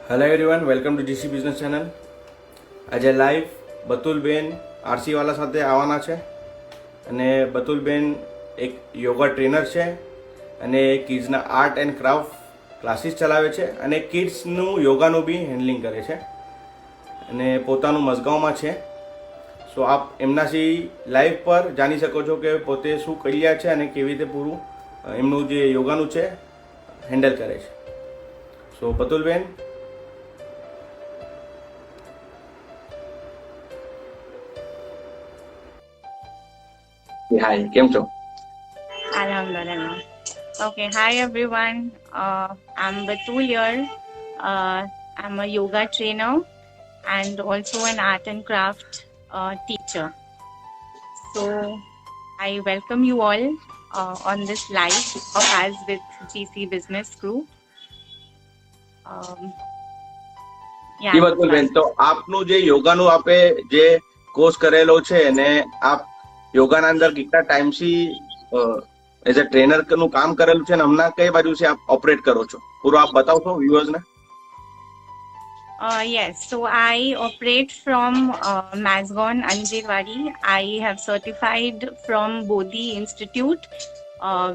Hello everyone, welcome to GC business channel. આજે live Batulben Arsiwala સાથે આવવાના છે. અને બતુલબેન એક યોગા ટ્રેનર છે અને કિડ્સના આર્ટ એન્ડ ક્રાફ્ટ ક્લાસીસ ચલાવે છે અને કિડ્સનું યોગાનું બી હેન્ડલિંગ કરે છે અને પોતાનું મઝગાંવમાં છે. સો આપ એમનાથી લાઈવ પર જાણી શકો છો કે પોતે શું કરી રહ્યા છે અને કેવી રીતે પૂરું એમનું જે યોગાનું છે હેન્ડલ કરે છે. સો બતુલબેન, હાય, કેમ છો? Alhamdulillah. Okay, hi everyone. I'm Batul here. I'm a yoga trainer and also an art and craft teacher. So I welcome you all on this live of us with GC Business Group. જી બતુલબેન, તો આપનું જે યોગાનું આપે જે course કરેલો છે ને આપ યોગાના અંદર કેટલા ટાઈમથી એઝ અ ટ્રેનર નું કામ કરેલું છે ને હમણાં કઈ બાજુથી આપ ઓપરેટ કરો છો, પૂરું આપ બતાવશો વ્યુઅર્સ ને? Yes, so I operate from Mazgon, Anjirwadi. I have certified from Bodhi Institute,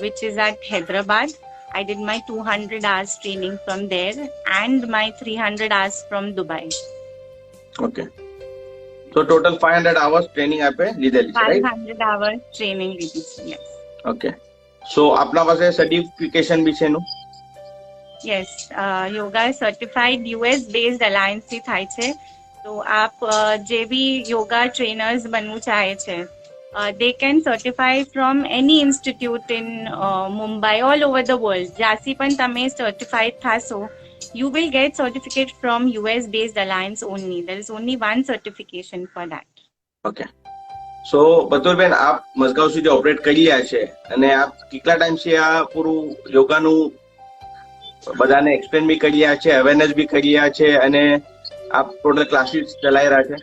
which is at Hyderabad. I did my 200 hours training from there and my 300 hours from Dubai. Okay, તો total 500 hours training આપે લીધેલી છે, right? 500 hours training લીધી છે, yes. Okay, સો આપના પાસે certification બી છે એનું? Yes, yoga certified US based alliance થી થાય છે. તો આપ જે બી યોગા ટ્રેનર્સ બનવું ચાહે છે, they can certify from any institute in Mumbai, all over the world. જ્યાંથી પણ તમે certified થાશો, you will get certificate from US based alliance only. There is only one certification for that. Okay, so Batulben, આપ મઝગાંવ સુધી operate કરી રહ્યા છે અને આપ કેટલા ટાઈમથી આ પૂરું યોગાનું બધાને એક્સપ્લેન બી કરી રહ્યા છે, અવેરનેસ બી કરી રહ્યા છે અને આપ ટોટલ ક્લાસીસ ચલાવી રહ્યા છે?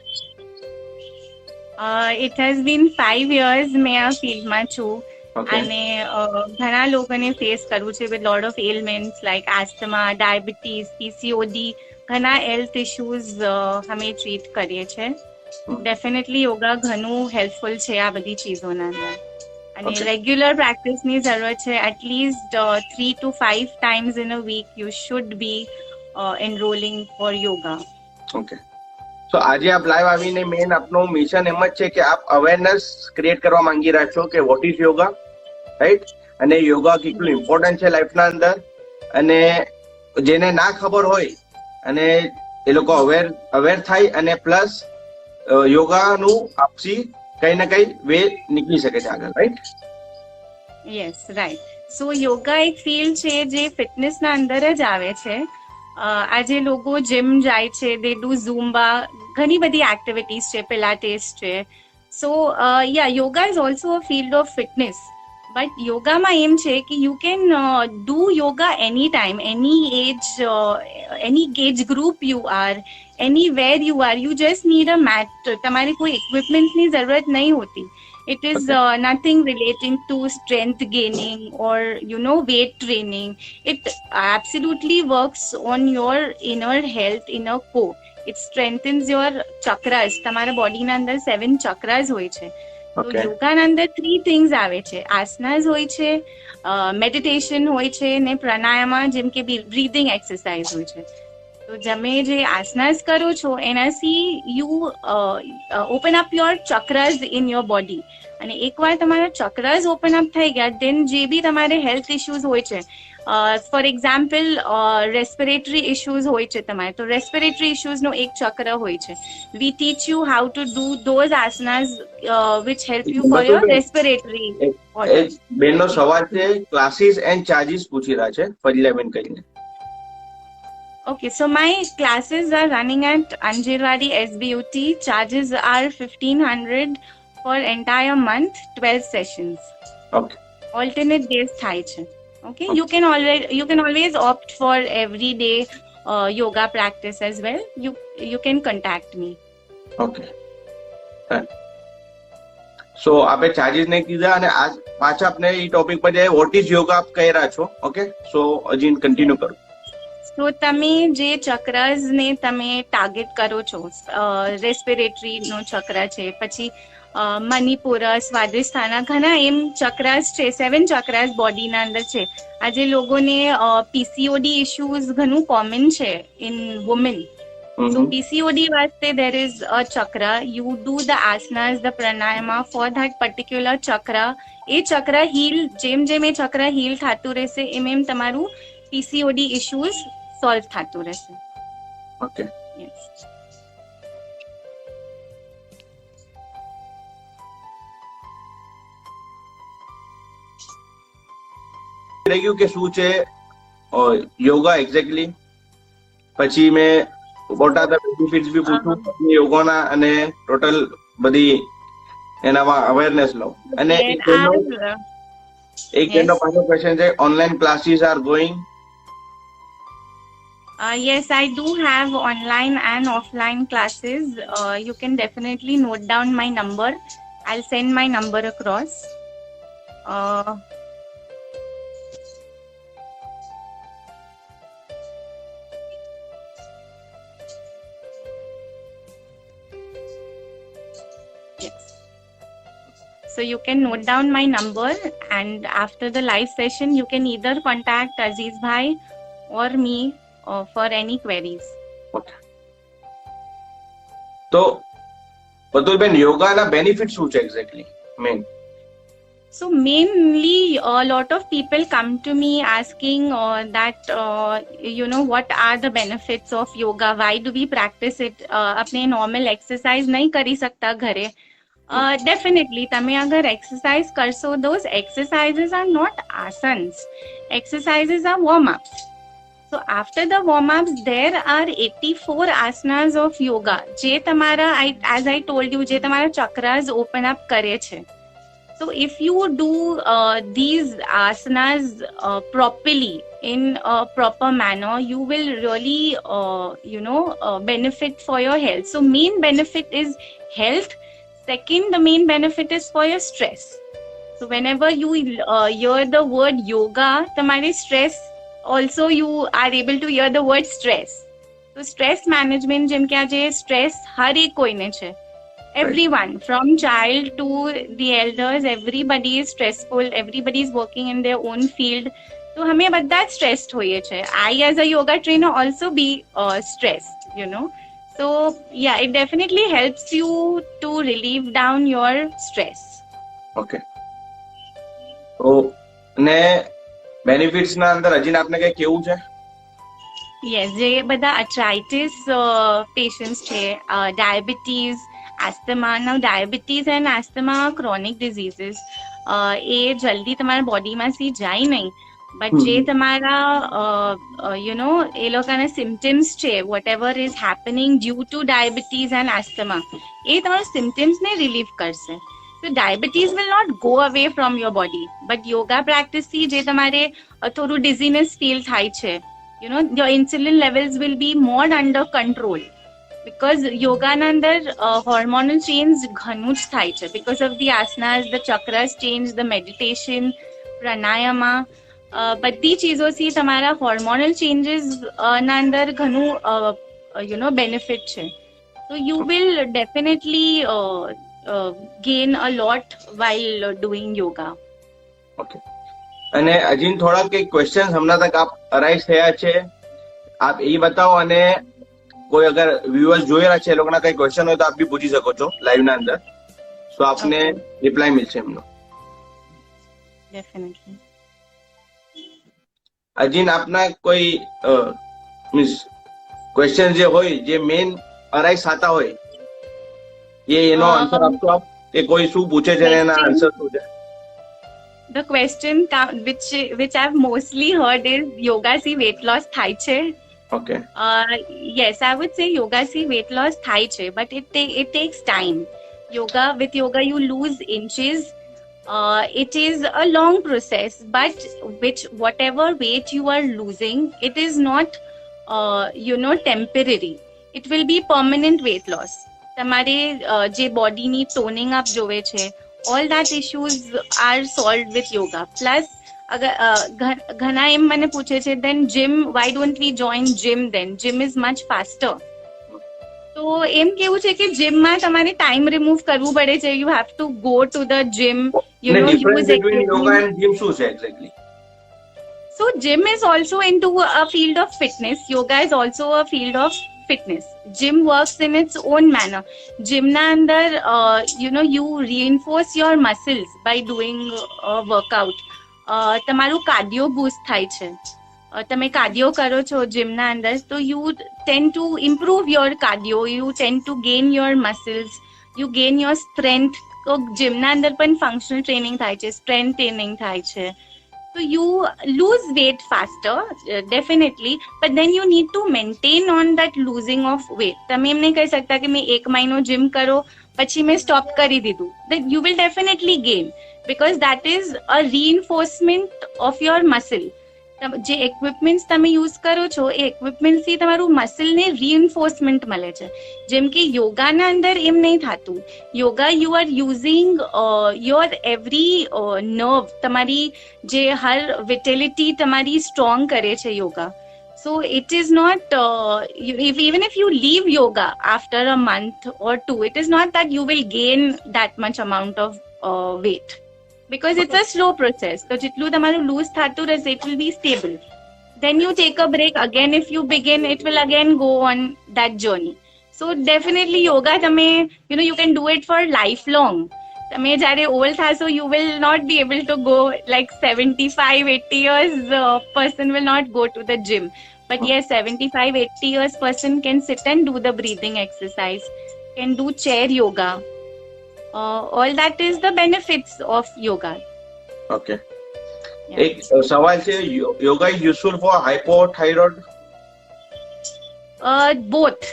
It has been 5 years મેં આ ફિલ્ડમાં છું Okay. અને ઘણા લોકોને ફેસ કરવું છે with lot of ailments like asthma, diabetes, PCOD, ઘણા health issues અમે ટ્રીટ કરીએ છીએ. ડેફિનેટલી યોગા ઘણું હેલ્પફુલ છે આ બધી ચીજોના અંદર અને Okay. રેગ્યુલર પ્રેક્ટિસની જરૂરત છે. At least 3 to 5 times in a week you should be enrolling for yoga. Okay, તો આજે આપ લાઈવ આવીને મેઇન આપનો મિશન એમ જ છે કે આપ અવેરનેસ ક્રિએટ કરવા માંગી રહ્યા છો કે વોટ ઇઝ યોગા, રાઈટ? અને યોગા કેટલું ઇમ્પોર્ટન્ટ છે લાઈફના અંદર, અને જેને ના ખબર હોય અને એ લોકો અવેર થાય અને પ્લસ યોગાનું આપસી કઈ ના કઈ વે નીકળી શકે છે આગળ, right? Yes, right. So yoga એક ફિલ્ડ છે જે ફિટનેસના અંદર જ આવે છે. આજે લોકો જીમ જાય છે, દે ડુ ઝુમ્બા, ઘણી બધી એક્ટિવિટીઝ છે, પિલાટેસ છે. So ya, yoga is also a field of fitness. But યોગામાં એમ છે કે you can do yoga any time, any age group you are, anywhere you are, you just need a mat. તમારે કોઈ ઇક્વિપમેન્ટની જરૂરત નહીં હોતી. It is nothing relating to strength gaining or weight training. It absolutely works on your inner health, inner core. It strengthens your chakras. તમારા બોડીના અંદર 7 chakras હોય છે. તો Okay. યોગાના અંદર 3 things આવે છે. આસનાસ હોય છે, મેડિટેશન હોય છે ને પ્રાણાયામ, જેમ કે બ્રીધિંગ એક્સરસાઇઝ હોય છે. તો તમે જે આસનાસ કરો છો એનાથી you open up your chakras in your body. અને એકવાર તમારા ચક્રાસ ઓપન અપ થઈ ગયા, દેન જે બી તમારે હેલ્થ ઇશ્યુઝ હોય છે, ફોર એક્ઝામ્પલ રેસ્પિરેટરી ઇશ્યુઝ હોય છે તમારે, તો રેસ્પિરેટરી ઇશ્યુઝનો એક ચક્ર હોય છે. We teach you how to do those asanas which help you for your respiratory. બેનનો સવાલ છે, ક્લાસીસ એન્ડ ચાર્જીસ પૂછી રહ્યા છે ફરીલાબેન કરીને. Okay, so my classes are running at Anjirwadi SBUT. Charges are 1,500 for entire month, 12 sessions. Okay, Alternate days થાય છે. Okay, you can always opt for everyday yoga practice as well. You can contact me. Okay. So આપે charges નહીં કીધા અને આજ પાછા આપણે એ topic પર જાય, વોટ ઇઝ યોગા આપ કહી રહ્યા છો. ઓકે, સો હજી કન્ટિન્યુ કરો. તો તમે જે ચક્રસ ને તમે ટાર્ગેટ કરો છો, રેસ્પિરેટરી નો ચક્ર છે, પછી મણિપુર, સ્વાદિષ્ઠાના, ઘણા એમ ચક્રસ છે, 7 ચક્રસ બોડીના અંદર છે. આજે લોકોને પીસીઓડી ઇશ્યુઝ ઘણું કોમન છે in women. So PCOD vaste there is a chakra. You do the asanas, the pranayama for that particular chakra. એ ચક્ર હીલ, જેમ જેમ એ ચક્ર હીલ થતું રહેશે એમ એમ તમારું PCOD issues સોલ્વ થતું રહેશે. ઓકે. Yes. રહી ગયું કે શું છે યોગા એક્ઝેક્ટલી, પછી મેં વોટ આર ધ બેનિફિટ્સ બી પૂછું યોગાના અને ટોટલ બધી એનામાં અવેરનેસ લો. અને એક એનો પાછો ક્વેશ્ચન છે, online classes are going? Yes, I do have online and offline classes. You can definitely note down my number. I'll send my number across. Yes. So you can note down my number, and after the live session, you can either contact Aziz Bhai or me for any queries. તો બતુલબેન યોગાના benefit શું છે exactly main? So mainly a lot of people come to me asking that what are the benefits of yoga, why do we practice it? अपने normal exercise नहीं करी सकता घरे. Definitely તમે અગર exercise કરશો, those exercises are not asanas, exercises are warm-ups. So after the warm-ups there are 84 asanas of yoga જે તમારા, as I told you, જે તમારા chakras open up કરે છે. So if you do these asanas properly in a proper manner, you will really benefit for your health. So main benefit is health. Second, the main benefit is for your stress. So whenever you hear the word yoga, tamare stress, also you are able to hear the word stress. So stress management, જેમ કે આજે stress હર એક કોઈને છે. Everyone, from child to the elders, everybody is stressful, everybody is working in their own field. So हमें બધા stressed હોઈએ છે. I as a yoga trainer also be stressed, So yeah, it definitely helps you to relieve down your stress. Okay. તો ને benefits ના અંદર હજી આપને કઈ કેવું છે? Yes, જે બધા arthritis patients છે, diabetes, asthma. Now diabetes and asthma are chronic diseases. એ જલ્દી તમારા બોડીમાં થી જાય નહીં, but જે તમારા એ લોકોના symptoms છે, whatever is happening due to diabetes and asthma, એ તમારા symptoms ને relieve કરશે. So diabetes will not go away from your body, but yoga practice થી જે તમારે થોડું dizziness feel થાય છે, your insulin levels will be more under control, because yoga ના અંદર hormonal change ઘણું જ થાય છે, because of the asanas, the chakras change, the meditation, pranayama, બધી ચીજોથી તમારા hormonal changes ના અંદર ઘણું benefit છે. So you will definitely gain a lot while doing yoga. Okay. અને હજી થોડા કઈ ક્વેશ્ચન હમણાં તક આપ અરાઇઝ થયા છે, આપ એ બતાવો, અને કોઈ અગર વ્યુઅર્સ જોઈ રહ્યા છે એ લોકોના કઈ ક્વેશ્ચન હોય તો આપ બી પૂછી શકો છો લાઈવ ના અંદર, તો આપને રિપ્લાય મળશે એમનો. Definitely. હજી આપના કોઈ મીન્સ ક્વેશ્ચન જે હોય, જે મેઇન અરાઇઝ થતા હોય, એનો આન્સર આપશો આપ, કે કોઈ શું પૂછે છે અને એના આન્સર શું છે? The question which I've mostly heard is yoga see weight loss થાય છે? Okay. Yes, I would say yoga see weight loss થાય છે, but it takes time. With yoga you lose inches. It is a long process, but whatever weight you are losing, it is not temporary. It will be permanent weight loss. તમારે જે બોડીની toning up જોવે છે, all that issues are solved with yoga. Plus ઘણા એમ મને પૂછે છે then gym, why don't we join gym then? Gym is much faster. તો એમ કેવું છે કે જીમમાં તમારે ટાઈમ રિમૂવ કરવું પડે છે. You have to go to the gym, you know difference use between yoga and gym શું છે exactly? So gym is also into a field of fitness. Yoga is also a field of fitness. Gym works in its own manner. Gym na andar, you reinforce your muscles by doing a workout. તમારું cardio boost થાય છે. તમે cardio કરો છો જીમના અંદર તો you tend to improve your cardio, you tend to gain your muscles, you gain your strength. તો જીમના અંદર પણ ફંક્શનલ ટ્રેનિંગ થાય છે, સ્ટ્રેન્થ ટ્રેનિંગ થાય છે. So you lose weight faster, definitely, but then you need to maintain on that losing of weight. તમે એમ નહીં કહી શકતા કે મેં 1 મહિનો જીમ કરો પછી મેં સ્ટોપ કરી દીધું. Then you will definitely gain because that is a reinforcement of your muscle. જે equipments તમે યુઝ કરો છો એ equipments થી તમારું મસલને reinforcement મળે છે. જેમ કે યોગાના અંદર એમ નહીં થતું. Yoga you are using your every nerve, તમારી જે હર vitality તમારી strong કરે છે yoga. So it is not, even if you leave yoga after a month or two, it is not that you will gain that much amount of weight. Because it's a slow process. So jitlu tamaru lose thatu rehse, it will be stable. Then you take a break again. If you begin, it will again go on that journey. So definitely yoga tame, you can do it for lifelong. Tame jare old thaso, you will not be able to go like 75-80 years person will not go to the gym. But yes, 75-80 years person can sit and do the breathing exercise, can do chair yoga. All that is the benefits of yoga. Okay. Yeah. એક સવાલ છે, yoga is useful for hypothyroid? Both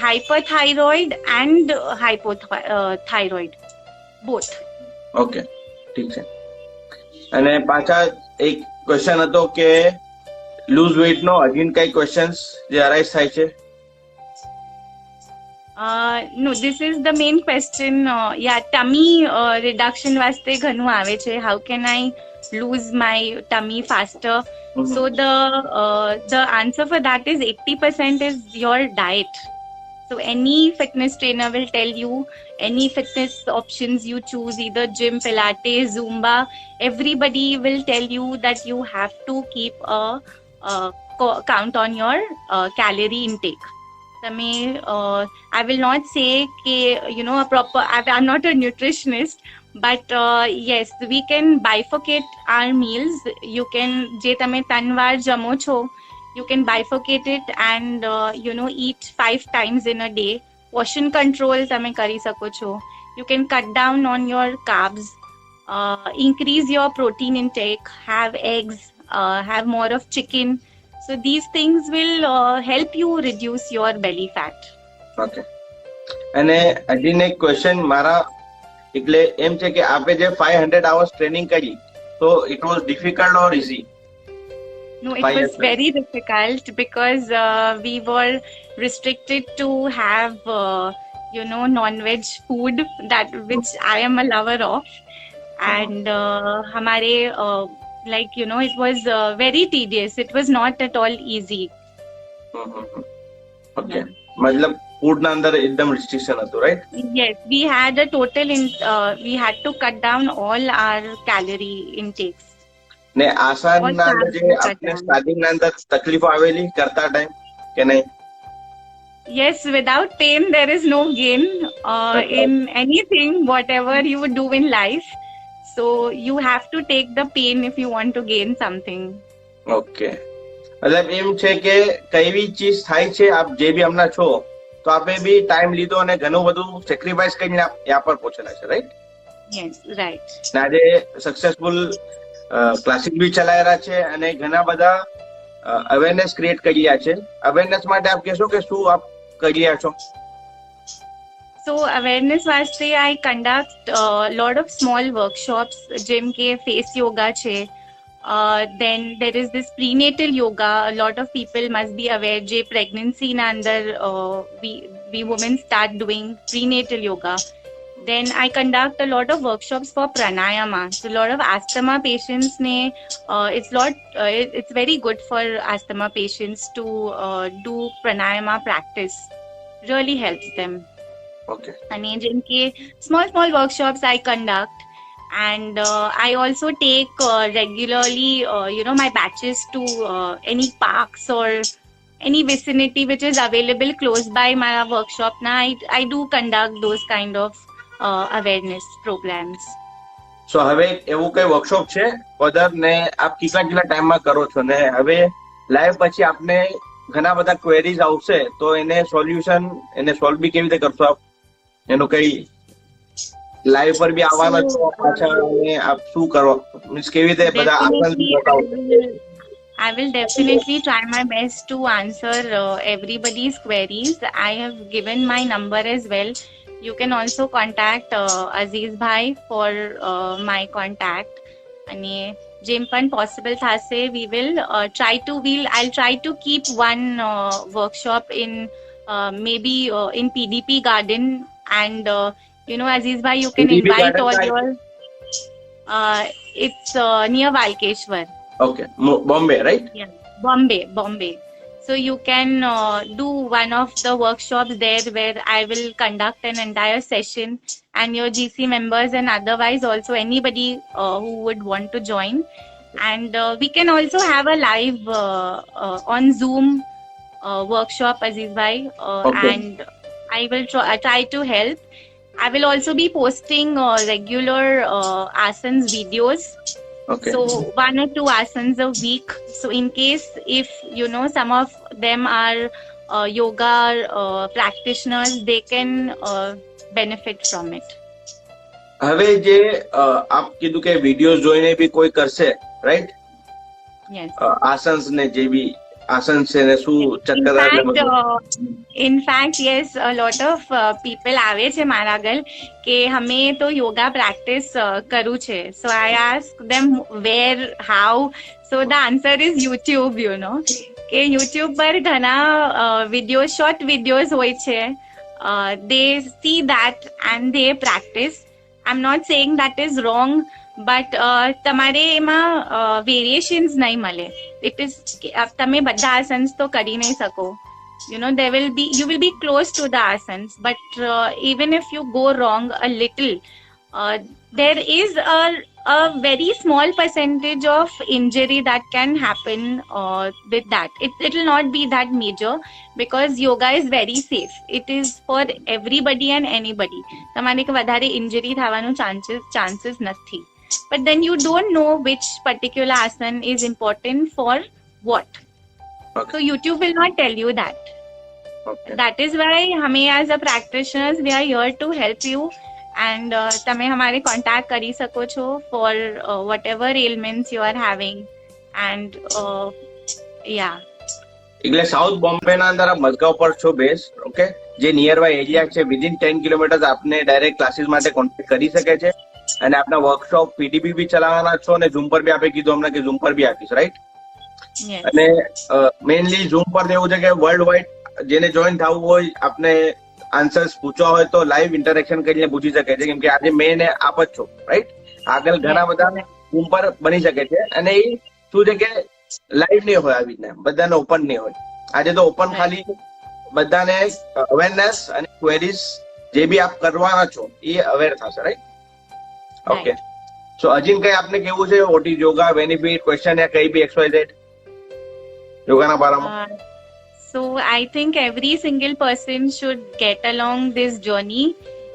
hyperthyroid and hypothyroid, both. Okay, ઠીક છે. અને પાછા એક question હતો કે લૂઝ વેઇટ નો અગેન કઈ ક્વેશ્ચન્સ જે અરાઇઝ થાય છે? No, this is the main question. Tummy reduction vaste ઘણું આવે છે. How can I lose my tummy faster? So the answer for that is 80% is your diet. So any fitness trainer will tell you, any fitness options you choose, either gym, Pilates, Zumba, everybody will tell you that you have to keep a count on your calorie intake. I will not say a proper, I'm not a nutritionist, but yes, we can bifurcate our meals. You can je tame 3 વાર જમો છો, you can bifurcate it and eat 5 times in a day. Portion control tame કરી શકો છો. You can cut down on your carbs, increase your protein intake, have eggs, have more of chicken. So these things will help you reduce your belly fat. Okay. અને હજી એક question મારા, એટલે એમ છે કે આપે જે 500 hours ટ્રેનિંગ કરી, તો it was difficult or easy? No, it was very difficult because we were restricted to have non-veg food, that which I am a lover of, and hamare it was very tedious. It was not at all easy. Okay, મતલબ food ના અંદર એકદમ restriction હતું, right? Yes, we had a total we had to cut down all our calorie intakes. ને આસન ના અંદર જે આપણે સ્ટાર્ટિંગ ના અંદર તકલીફો આવેલી કરતા ટાઈમ કે નહીં? Yes, without pain there is no gain in anything, whatever you would do in life. So you have to take the pain if you want to gain something. Okay, મતલબ એમ છે કે કઈ બી ચીજ થાય છે, આપ જે બી હમણાં છો, તો આપે બી ટાઈમ લીધો અને ઘણું બધું સેક્રિફાઈસ કરીને યા પર પહોંચેલા છે, રાઈટ? Yes, right. ને આજે સક્સેસફુલ ક્લાસીસ બી ચલાવેલા છે અને ઘણા બધા અવેરનેસ ક્રિએટ કર્યા છે. અવેરનેસ માટે આપ કહેશો કે શું આપ કર્યા છો? So awareness vaste I conduct a lot of small workshops, જેમ કે face yoga છે. Then there is this prenatal yoga. A lot of people must be aware je pregnancy na andar we women start doing prenatal yoga. Then I conduct a lot of workshops for pranayama. So a lot of asthma patients it's very good for asthma patients to do pranayama practice. Really helps them. Okay અને જેમ કે small workshops I conduct, and I also take regularly my batches to any parks or any vicinity which is available close by my workshop. Now I do conduct those kind of awareness programs. સો હવે એવું કઈ workshop છે પદર ને આપ કેટલા ટાઈમમાં કરો છો ને હવે લાઈવ પછી આપને ઘણા બધા ક્વેરીઝ આવશે તો એને સોલ્વ બી કેવી રીતે કરશો આપ એનું કઈ લાઈવ પર બી આવવાનો છો પાછા અને આપ શું કરો મીન્સ કેવી રીતે બધા આસન બી બતાવો I will definitely try my best to answer everybody's queries. I have given my number as well. You can also contact Aziz Bhai for my contact. And જેમ પણ possible thase, I'll try to keep one workshop in maybe in PDP Garden, and Aziz Bhai, you can PDP invite Garden all side? your it's near Valkeshwar. Okay Bombay right Yeah, Bombay. So you can do one of the workshops there where I will conduct an entire session, and your GC members and otherwise also anybody who would want to join. And we can also have a live on Zoom workshop, Aziz Bhai, Okay. and I will try to help. I will also be posting regular asanas videos. Okay So 1 or 2 asanas a week. So in case if some of them are yoga practitioners, they can benefit from it. હવે જે આપ કીધું કે videos જોઈને બી કોઈ કરશે right Yes. આસન્સ ને જે બી આસન છે ને શું ચક્કરદાર ને બધું In fact, yes, a lot of people આવે છે મારા આગળ કે અમે તો યોગા પ્રેક્ટિસ કરું છે. So I ask them where, how. So the answer is YouTube, કે YouTube પર ઘણા videos, short videos હોય છે. They see that and they practice. I'm not saying that is wrong, but તમારે એમાં variations નહીં મળે. It is તમે બધા આસન્સ તો કરી નહીં શકો. You will be close to the asanas, but even if you go wrong a little, there is a very small percentage of injury that can happen with that. It will not be that major because yoga is very safe. It is for everybody and anybody. તમારે વધારે injury થવાનું chances નથી. But then you don't know which particular asana is important for what. Okay. So YouTube will not tell you that. Okay That is why hame as a practitioners, we are here to help you, and તમે हमारे contact કરી શકો છો for whatever ailments you are having, and yeah. એટલે south Bombay ના અંદર આપ મઝગાંવ પર છો બેસ ઓકે જે નિયર બાય એરિયા છે વિધિન 10 કિલોમીટર આપને ડાયરેક્ટ ક્લાસીસ માટે કોન્ટેક્ટ કરી શકે છે અને આપના વર્કશોપ પીડીપી બી ચલાવવાના છો અને ઝૂમ પર બી આપે કીધું હમણાં કે ઝૂમ પર બી આપીશ રાઈટ Yes. અને મેઇનલી ઝૂમ પર એવું છે કે વર્લ્ડ વાઇડ જેને જોઈન થવું હોય આપને આન્સર્સ પૂછવા હોય તો લાઈવ ઇન્ટરેક્શન કરીને પૂછી શકે છે કેમ કે આજે મેન આપ જ છો રાઈટ આગળ ઘણા બધા ઝૂમ પર બની શકે છે અને એ શું છે કે લાઈવ નહીં હોય આવી રીતના બધાને ઓપન નહીં હોય આજે તો ઓપન ખાલી બધાને અવેરનેસ અને ક્વેરીઝ જે બી આપ કરવાના છો એ અવેર થશે રાઈટ ઓકે સો અજીન કઈ આપને કેવું છે what is yoga benefit question યા કઈ બી XYZ યોગાના બારામાં So I think every single person should get along this journey.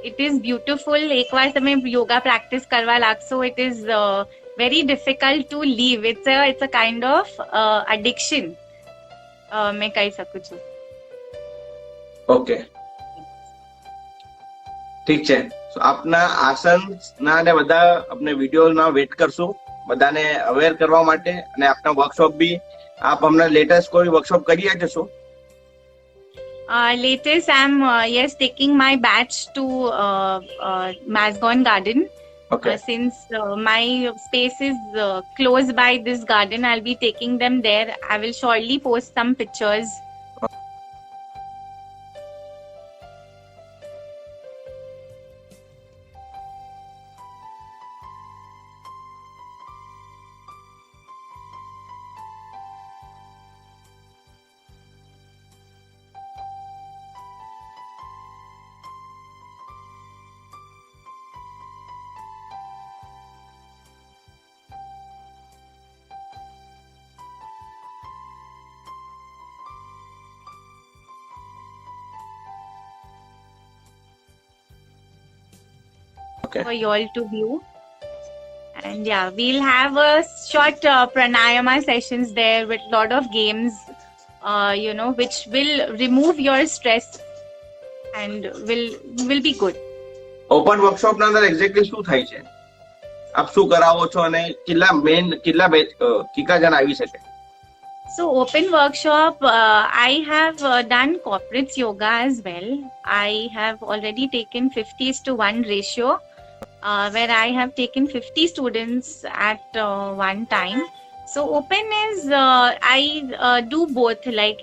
It is beautiful. એક વાર તમે yoga practice કરવા લાગશો, it is very difficult to leave. It's a kind of addiction. मैं કહી શકું છું. ઓકે ઠીક છે આપના આસન ના ને બધા આપણે વિડીયો ના વેટ કરશું બધાને અવેર કરવા માટે અને આપના વર્કશોપ બી આપ હમણાં લેટેસ્ટ કોઈ વર્કશોપ કરી જશો Latest, I'm taking my batch to Masgon Garden. Okay. Since my space is close by this garden, I'll be taking them there. I will surely post some pictures. Okay. for you all to view. And yeah, we'll have a short pranayama sessions there with lot of games, which will remove your stress and will be good. Open workshop ના અંદર exactly શું થાય છે, આપ શું કરાવો છો અને કેટલા જણ આવી શકે? So open workshop, I have done corporates yoga as well. I have already taken 50:1 ratio, where I have taken 50 students at one time. So open is I do both. Like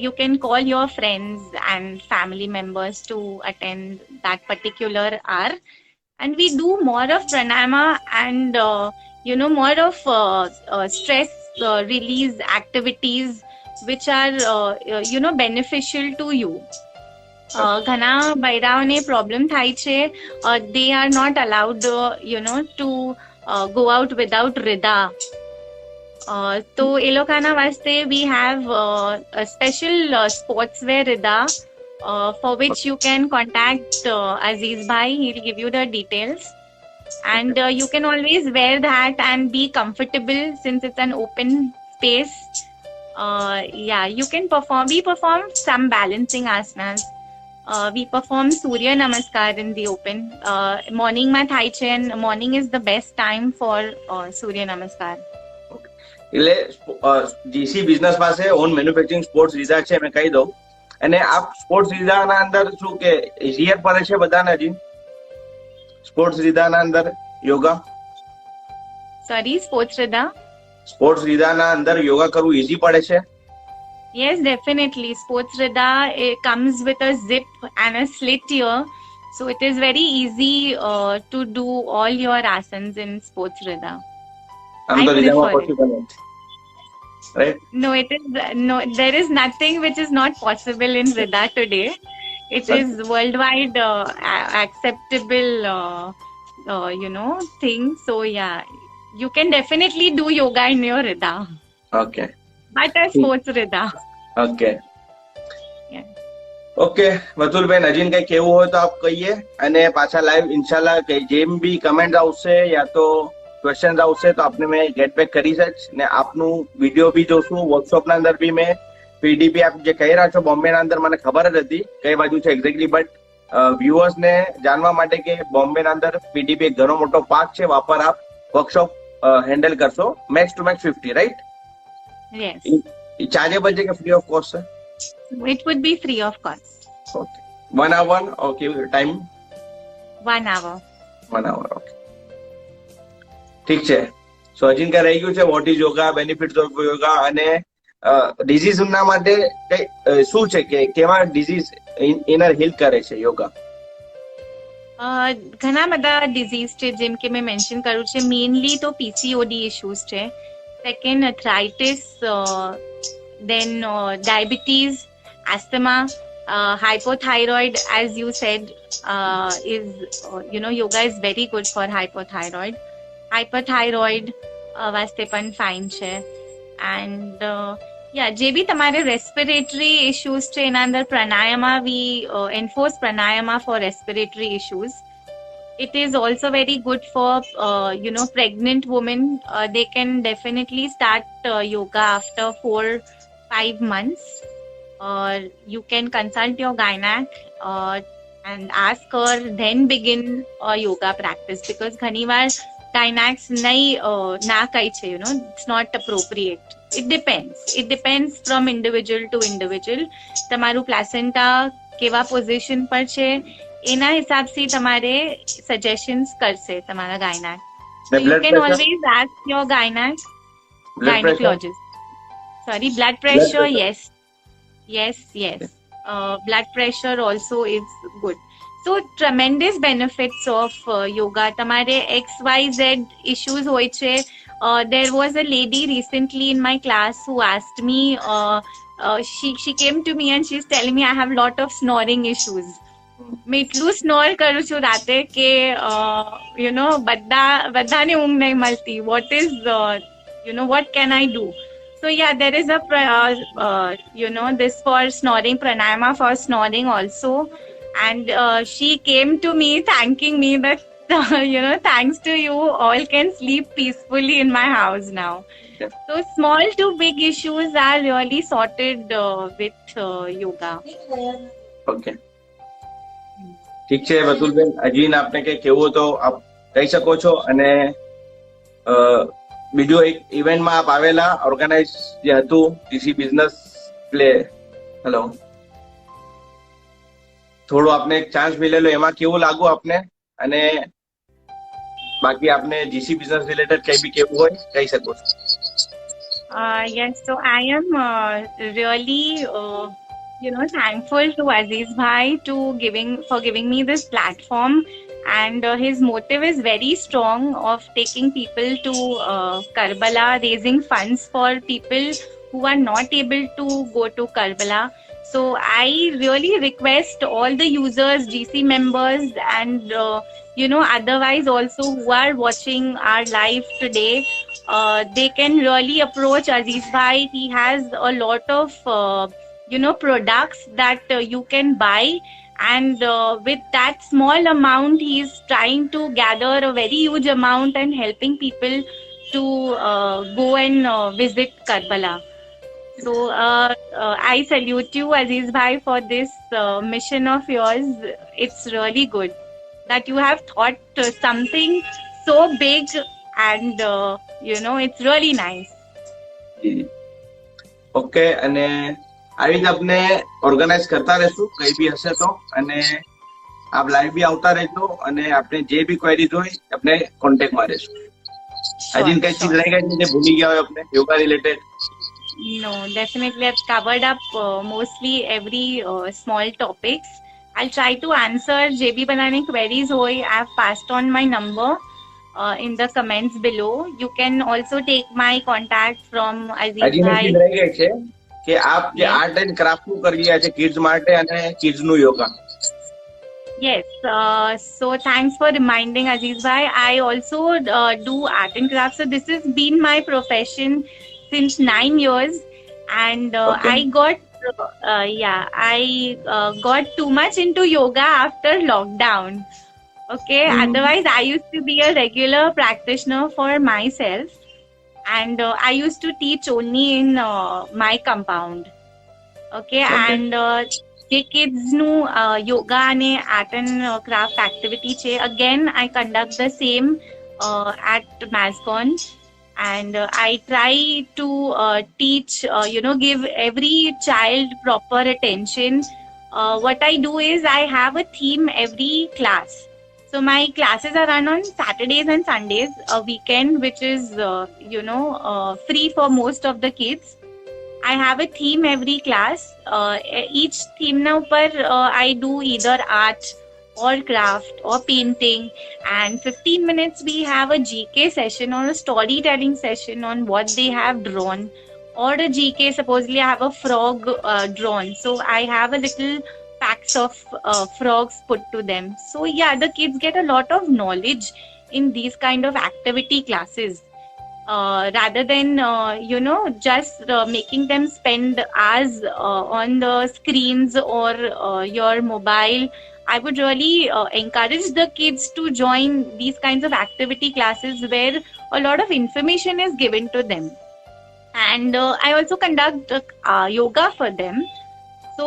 you can call your friends and family members to attend that particular hour, and we do more of pranayama and more of stress release activities which are beneficial to you. ઘણા બૈરાઓને problem થાય છે, they are not allowed to go out without rida. તો એ લોકોના વાસ્તે we have a special sportswear rida, for which you can contact Aziz bhai. He'll give you the details, and you can always wear that and be comfortable since it's an open space. You can we perform some balancing asanas. We perform Surya Namaskar in the open. Morning ma થાય છે, and morning is the best time for Surya Namaskar. એટલે GC business પાસે on manufacturing sports visa છે, મેં કહી દઉં. અને આ સ્પોર્ટ્સ વિઝાના અંદર શું કે ઇઝીયર પડે છે બધાને? હજી સ્પોર્ટ્સ વિઝાના અંદર yoga, Sorry, sports rida? Sports વિઝાના અંદર યોગા કરવું ઈઝી પડે છે? Yes, definitely. Sports rida, it comes with a zip and a slit here. So it is very easy to do all your asanas in sports rida. આમ તો વિઝામાં possible નથી, right? No, there is nothing which is not possible in rida today. It is worldwide acceptable, thing. So yeah, you can definitely do yoga in your rida. Okay. But a sports rida. Okay. Yeah. Okay Vatulben, હજી કઈ કેવું હોય તો આપ કહીએ, અને પાછા live ઇન્શાલ્લાહ જેમ બી કમેન્ટ આવશે યા તો ક્વેશ્ચન આવશે તો આપને મેં ગેટ બેક કરી જ, ને આપનું વિડીયો બી જોશું. વર્કશોપના અંદર બી મેં પીડીપી આપ જે કહી રહ્યા છો બોમ્બેના અંદર મને ખબર જ હતી કઈ બાજુ છે એક્ઝેક્ટલી, બટ વ્યુઅર્સને જાણવા માટે કે બોમ્બેના અંદર પીડીપી એક ઘણો મોટો પાર્ક છે, વાપર આપ વર્કશોપ હેન્ડલ કરશો. Max to max 50, right? Yes. Chargeable છે કે ફ્રી ઓફ કોસ્ટ છે? It would be free of cost. Okay. 1 hour? Okay. Time 1 hour. 1 hour. Okay, ઠીક છે. સો હજી કઈ રહી ગયું છે? What is yoga, benefits of yoga, અને ડિઝીઝ ના માટે શું છે કે કેવા ડિઝીઝ ઇનર હીલ કરે છે યોગા? ઘણા બધા ડિઝીઝ છે, જેમ કે મેં મેન્શન કર્યું છે. મેઇનલી તો PCOD ઇશ્યુઝ છે, second arthritis, then diabetes, asthma, hypothyroid, as you said, is yoga is very good for hypothyroid. Hyperthyroid વાસ્તે પણ ફાઇન છે. And જે બી તમારે રેસ્પિરેટરી ઇશ્યુઝ છે એના અંદર પ્રાણાયામા, we enforce pranayama for respiratory issues. It is also very good for pregnant women. They can definitely start yoga after 4-5 months. You can consult your gynec and ask her, then begin yoga practice, because ઘણી વાર gynecs ના કહે છે, it's not appropriate. It depends from individual to individual. તમારું પ્લાસેન્ટા કેવા position પર છે એના હિસાબથી તમારે સજેશન્સ કરશે તમારા gynaec. So you can always ask your gynecologist. Sorry, blood pressure, yes. Blood pressure also is good. So tremendous benefits of yoga. તમારે XYZ issues હોય છે. There was a lady recently in my class who asked me, she came to me and she's telling me I have lot of snoring issues. मैं એટલું સ્નોર કરું છું રાતે કે બધાને ઊંઘ નહીં મળતી. What is what can I do? So yeah, there is a this for snoring, pranayama for snoring also. And she came to me thanking me that thanks to you, all can sleep peacefully in my house now. Yeah. So small to big issues are really sorted with yoga. Okay, ઠીક છે બતુલબેન. અજીન આપને કઈ કહેવું તો આપ કહી શકો છો. અને બીજો એક ઇવેન્ટમાં આપ આવેલા, ઓર્ગેનાઇઝ જે હતું ડીસી બિઝનેસ પ્લે. હેલો, થોડો આપને એક ચાન્સ મિલેલો, એમાં કેવું લાગુ આપને? અને બાકી આપને જીસી બિઝનેસ રિલેટેડ કઈ બી કેવું હોય કહી શકો છો. Yes, so I am really, thankful to Aziz Bhai for giving me this platform, and his motive is very strong of taking people to Karbala, raising funds for people who are not able to go to Karbala. So I really request all the users, GC members, and otherwise also who are watching our live today, they can really approach Aziz Bhai. He has a lot of products that you can buy, and with that small amount he is trying to gather a very huge amount and helping people to go and visit Karbala. So I salute you, Aziz Bhai, for this mission of yours. It's really good that you have thought something so big, and it's really nice. Okay, અને આવી રીતે આપણે organise કરતા રહેશું કઈ બી હશે તો. અને આપ લાઈવ બી આવતા રહેજો, અને આપણે જે બી ક્વેરીઝ હોય આપણે કોન્ટેક્ટમાં રહેશું. અજીન કઈ ચીજ રહી ગઈ છે જે ભૂલી ગયા હોય આપણે yoga related? No, definitely I've covered up mostly every small topics. I'll try to answer JB Banani queries hoy. I've passed on my number in the comments below. You can also take my contact from Aziz અજીન એક Bhai. ચીજ રહી ગઈ છે કે આપ જે art and craft નું કરી રહ્યા છે કિડ્સ માટે અને કિડ્સ નું yoga. Yes, so thanks for reminding, Aziz Bhai. I also do art and crafts. So this has been my profession since 9 years, and Okay. I got too much into yoga after lockdown. Okay, otherwise I used to be a regular practitioner for myself, and I used to teach only in my compound. Okay, and જે kids નું yoga અને art and craft activity છે, again I conduct the same at Mascon, and I try to teach, give every child proper attention. What I do is I have a theme every class. So my classes are run on Saturdays and Sundays, a weekend which is free for most of the kids. I have a theme every class. Each theme na upar I do either art or craft or painting, and 15 minutes we have a GK session or a storytelling session on what they have drawn, or a GK, supposedly I have a frog drawn, so I have a little packs of frogs put to them. So yeah, the kids get a lot of knowledge in these kind of activity classes, rather than just making them spend hours on the screens or your mobile. I would really encourage the kids to join these kinds of activity classes where a lot of information is given to them. And I also conduct yoga for them. So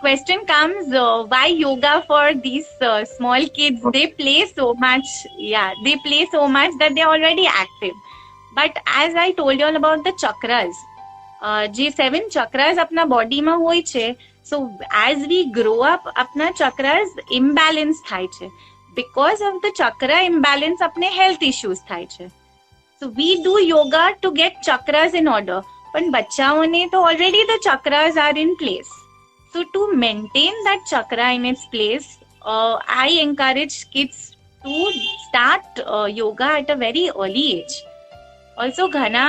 question comes, why yoga for these small kids? They play so much. Yeah, they play so much that they're already active. But as I told you all about the chakras, જે 7 chakras अपना body માં હોય છે, so as we grow up, अपना chakras imbalance થાય છે. Because of the chakra imbalance, अपने health issues થાય છે. So we do yoga to get chakras in order. પણ બચ્ચાઓને તો already the chakras are in place. So to maintain that chakra in its place, I encourage kids to start yoga at a very early age. Also, ghana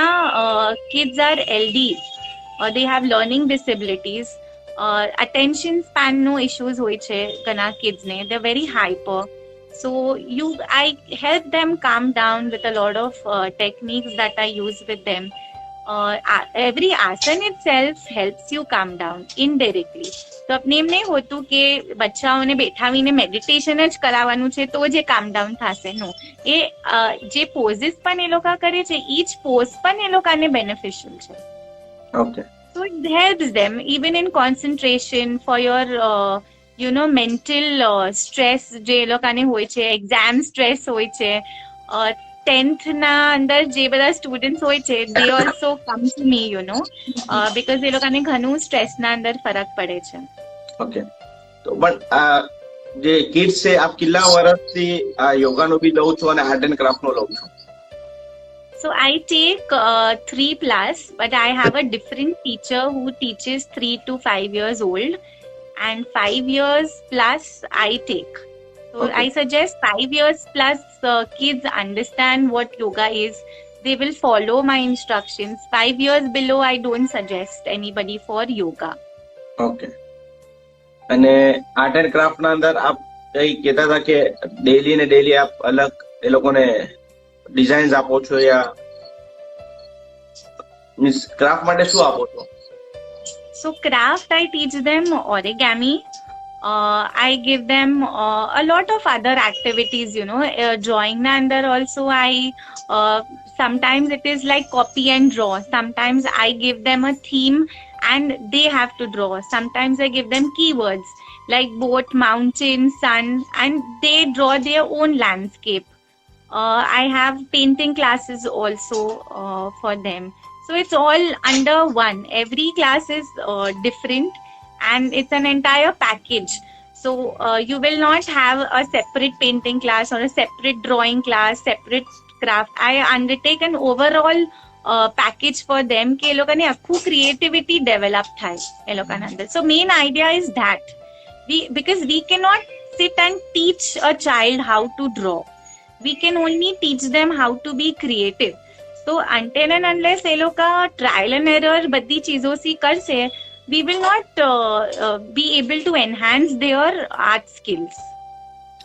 kids are LDs, or they have learning disabilities. Attention span no issues hoy che ghana kids ne. They're very hyper. So I help them calm down with a lot of techniques that I use with them. every આસન itself helps you calm down indirectly. તો આપણે એમ નહીં હોતું કે બચ્ચાઓને બેઠાવીને meditation જ કરાવવાનું છે તો જે કામ ડાઉન થશે. નો, એ જે પોઝિસ પણ એ લોકો કરે છે, ઈચ પોઝ પણ એ લોકોને બેનિફિશિયલ છે. Okay. So it helps them even in concentration for your mental stress જે એ લોકોને હોય છે, એક્ઝામ સ્ટ્રેસ હોય છે. 10th ના અંદર જે બધા સ્ટુડન્ટ્સ હોય છે, they also come to me, because એ લોકોને ઘણું સ્ટ્રેસ ના અંદર ફરક પડે છે. ઓકે. તો પણ આ જે કિડ્સ છે, આપ કેટલા વર્ષથી આ યોગાનું બી લઉં છો અને આર્ટ એન્ડ ક્રાફ્ટ નું લઉં છો? So I take 3+, but I have a different teacher who teaches 3 to 5 years old, and 5 years plus I take. So Okay. I suggest 5 years plus kids understand what yoga is. They will follow my instructions. 5 years below, I don't suggest anybody for yoga. Okay. અને art and craft ના અંદર આપ કઈ કહેતા હતા કે daily ને daily આપ અલગ એ લોકોને ડિઝાઇન્સ આપો છો, યા મીન્સ ક્રાફ્ટ માટે શું આપો છો? So craft, I teach them origami. I give them a lot of other activities, drawing na under also sometimes it is like copy and draw. Sometimes I give them a theme and they have to draw. Sometimes I give them keywords like boat, mountain, sun, and they draw their own landscape. I have painting classes also for them. So it's all under one. Every class is different and it's an entire package. So you will not have a separate painting class or a separate drawing class, separate craft. I undertake an overall package for them કે એ લોકોને આખું creativity develop થાય એ લોકોના અંદર. So main idea is that because we cannot sit and teach a child how to draw. We can only teach them how to be creative. So until and unless એ લોકો trial and error બધી ચીજો C કરશે, we will not be able to enhance their art skills.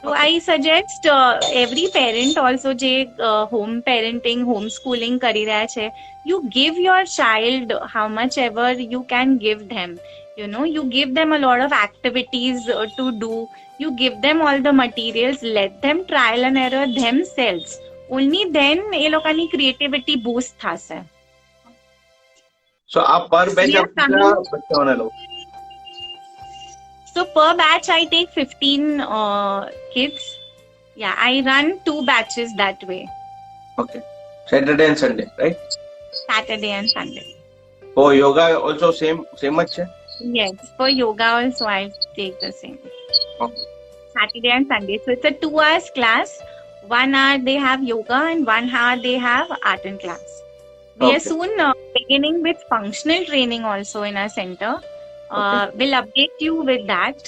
So Okay. I suggest every parent also જે home parenting, homeschooling કરી રહ્યા છે, you give your child how much ever you can give them. You give them a lot of activities to do. You give them all the materials. Let them trial and error themselves. Only then એ લોકોની creativity boost થશે. સો આપ પર batch We are આપ કેટલા coming- બચ્ચાઓને law? So per batch I take 15 kids. Yeah, I run 2 batches that way, okay. Saturday and Sunday, right? Saturday and Sunday. ઓ yoga also same જ છે? Yes, for yoga also I take the same. Okay. Saturday and Sunday. So it's a 2 hours class. 1 hour they have yoga and 1 hour they have art and class. We are Okay. soon beginning with functional training also in our center. Okay. We'll update you with that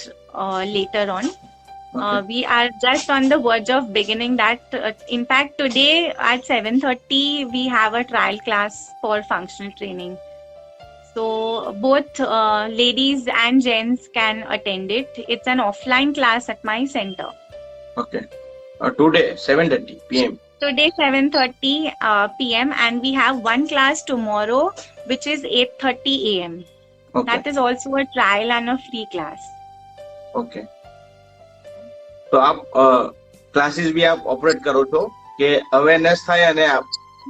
later on. Okay. We are just on the verge of beginning that. In fact, today at 7:30 we have a trial class for functional training. So both ladies and gents can attend it. It's an offline class at my center. Okay. Today 7:30 PM. Today 7:30 p.m. and we have one class tomorrow which is 8:30 a.m. Okay. That is also a trial and a free class. Okay. તો આપ classes બી આપ operate કરો છો કે awareness થાય અને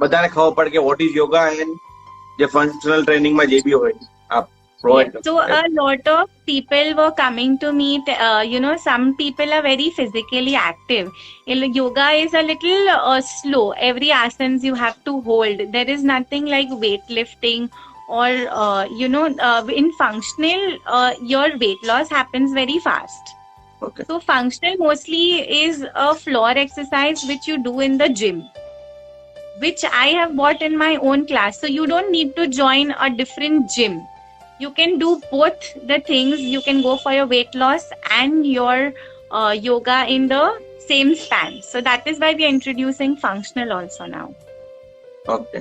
બધાને ખબર પડે કે વોટ ઇઝ યોગા એન્ડ જે ફંક્શનલ ટ્રેનિંગમાં જે બી હોય આપ provide Yes. So a lot of people were coming to me. Some people are very physically active. Yoga is a little slow. Every asanas you have to hold. There is nothing like weightlifting or in functional your weight loss happens very fast. Okay. So functional mostly is a floor exercise which you do in the gym, which I have bought in my own class. So you don't need to join a different gym. You can do both the things. You can go for your weight loss and your yoga in the same span. So that is why we are introducing functional also now. Okay.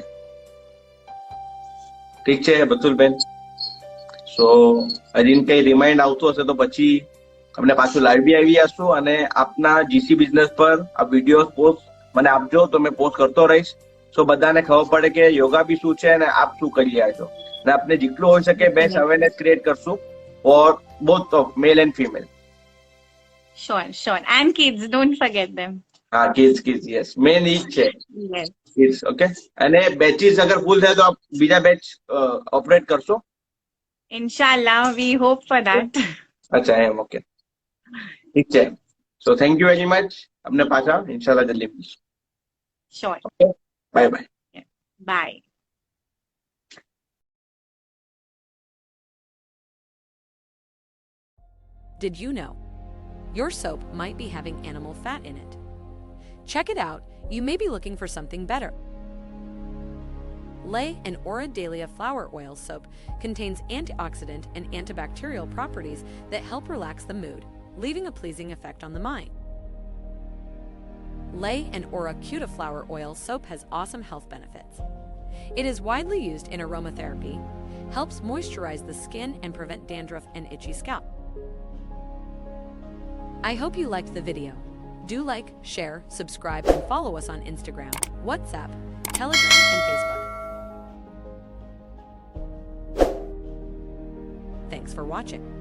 ઠીક છે બતુલબેન. સો હજી કઈ remind આવતું હશે તો પછી આપણે પાછું લાઈવ બી આવી જશું અને આપના જીસી બિઝનેસ પર આ વિડીયો પોસ્ટ મને આપજો તો મેં પોસ્ટ કરતો રહીશ સો બધાને ખબર પડે કે યોગા બી શું છે અને આપ શું કરી રહ્યા છો, અને આપણે જેટલું હોઈ શકે બેસ્ટ અવેરનેસ ક્રિએટ કરશું for both of mail and female. Sure. And kids, don't forget them. હા, કિડ્સ યસ, મેન ઈ જ છે Yes. કિડ્સ. ઓકે, અને બેચીસ અગર ફૂલ થાય તો આપ બીજા બેચ ઓપરેટ કરશો? Inshallah, we hope for that. અચ્છા, એમ, ઓકે, ઠીક છે. So thank you very much. અમને પાછા ઇન્શાલ્લાહ જલ્દી મળીશું. Sure. Bye bye. Bye. Did you know your soap might be having animal fat in it? Check it out. You may be looking for something better. Lay and Ora Dahlia Flower Oil Soap contains antioxidant and antibacterial properties that help relax the mood, leaving a pleasing effect on the mind. Lay and Ora Cutaflower Oil Soap has awesome health benefits. It is widely used in aromatherapy, helps moisturize the skin and prevent dandruff and itchy scalp. I hope you liked the video. Do like, share, subscribe, and follow us on Instagram, WhatsApp, Telegram, and Facebook. Thanks for watching.